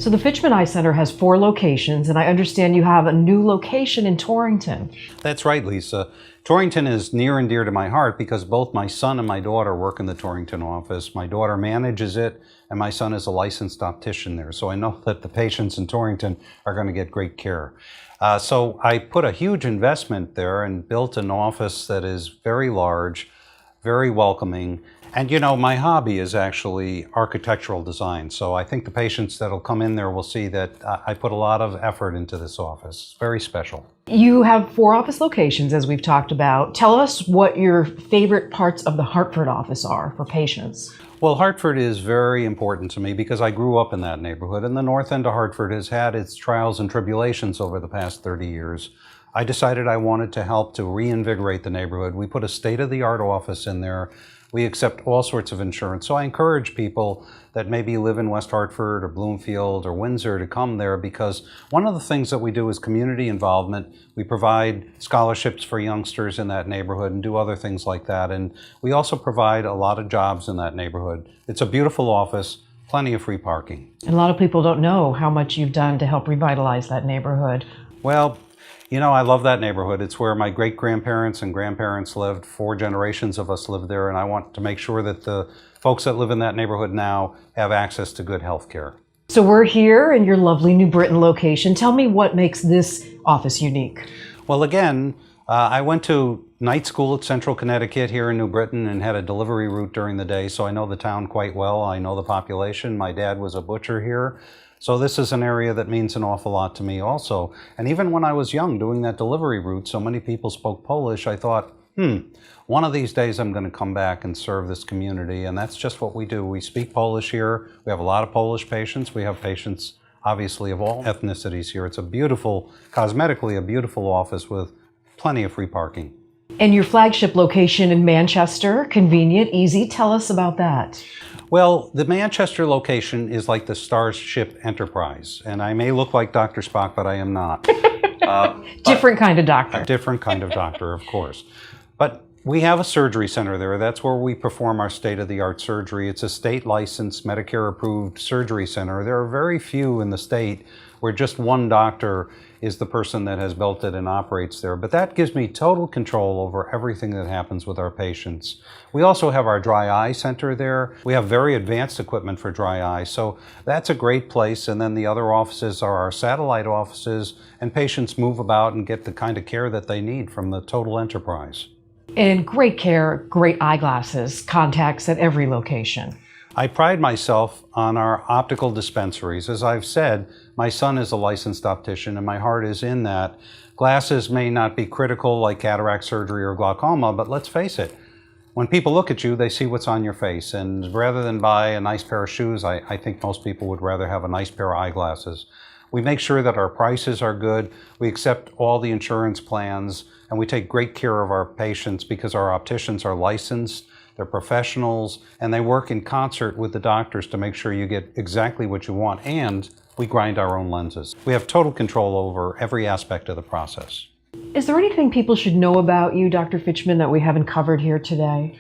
So the Fitchman Eye Center has 4 locations, and I understand you have a new location in Torrington. That's right, Lisa. Torrington is near and dear to my heart because both my son and my daughter work in the Torrington office. My daughter manages it, and my son is a licensed optician there. So I know that the patients in Torrington are going to get great care. So I put a huge investment there and built an office that is very large, very welcoming. And you know, my hobby is actually architectural design. So I think the patients that'll come in there will see that I put a lot of effort into this office. It's very special. You have 4 office locations, as we've talked about. Tell us what your favorite parts of the Hartford office are for patients. Well, Hartford is very important to me because I grew up in that neighborhood, and the north end of Hartford has had its trials and tribulations over the past 30 years. I decided I wanted to help to reinvigorate the neighborhood. We put a state-of-the-art office in there. We accept all sorts of insurance. So I encourage people that maybe live in West Hartford or Bloomfield or Windsor to come there, because one of the things that we do is community involvement. We provide scholarships for youngsters in that neighborhood and do other things like that. And we also provide a lot of jobs in that neighborhood. It's a beautiful office, plenty of free parking. And a lot of people don't know how much you've done to help revitalize that neighborhood. Well, you know, I love that neighborhood. It's where my great-grandparents and grandparents lived. 4 generations of us lived there, and I want to make sure that the folks that live in that neighborhood now have access to good health care. So we're here in your lovely New Britain location. Tell me what makes this office unique. Well, again, I went to night school at Central Connecticut here in New Britain and had a delivery route during the day, so I know the town quite well. I know the population. My dad was a butcher here. So this is an area that means an awful lot to me also. And even when I was young doing that delivery route, so many people spoke Polish, I thought, one of these days I'm going to come back and serve this community. And that's just what we do. We speak Polish here. We have a lot of Polish patients. We have patients, obviously, of all ethnicities here. It's a beautiful, cosmetically a beautiful office with plenty of free parking. And your flagship location in Manchester, convenient, easy. Tell us about that. Well, the Manchester location is like the Starship Enterprise, and I may look like Dr. Spock, but I am not. Different kind of doctor. A different kind of doctor, of course. But we have a surgery center there. That's where we perform our state-of-the-art surgery. It's a state-licensed, Medicare-approved surgery center. There are very few in the state where just one doctor is the person that has built it and operates there. But that gives me total control over everything that happens with our patients. We also have our dry eye center there. We have very advanced equipment for dry eye, so that's a great place. And then the other offices are our satellite offices, and patients move about and get the kind of care that they need from the total enterprise. And great care, great eyeglasses, contacts at every location. I pride myself on our optical dispensaries. As I've said, my son is a licensed optician and my heart is in that. Glasses may not be critical like cataract surgery or glaucoma, but let's face it, when people look at you, they see what's on your face. And rather than buy a nice pair of shoes, I think most people would rather have a nice pair of eyeglasses. We make sure that our prices are good. We accept all the insurance plans, and we take great care of our patients because our opticians are licensed. They're professionals, and they work in concert with the doctors to make sure you get exactly what you want, and we grind our own lenses. We have total control over every aspect of the process. Is there anything people should know about you, Dr. Fitchman, that we haven't covered here today?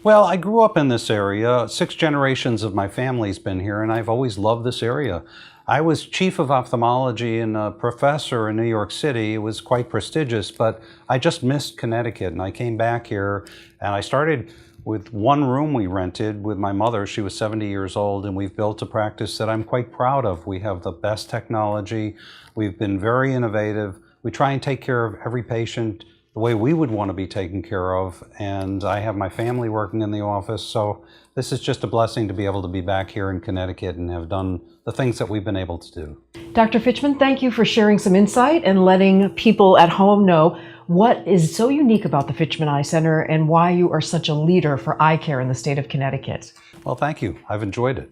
Well, I grew up in this area. 6 generations of my family's been here, and I've always loved this area. I was chief of ophthalmology and a professor in New York City. It was quite prestigious, but I just missed Connecticut, and I came back here, and I started with one room we rented with my mother. She was 70 years old, and we've built a practice that I'm quite proud of. We have the best technology. We've been very innovative. We try and take care of every patient the way we would want to be taken care of, and I have my family working in the office, so this is just a blessing to be able to be back here in Connecticut and have done the things that we've been able to do. Dr. Fitchman, thank you for sharing some insight and letting people at home know what is so unique about the Fitchman Eye Center and why you are such a leader for eye care in the state of Connecticut. Well, thank you. I've enjoyed it.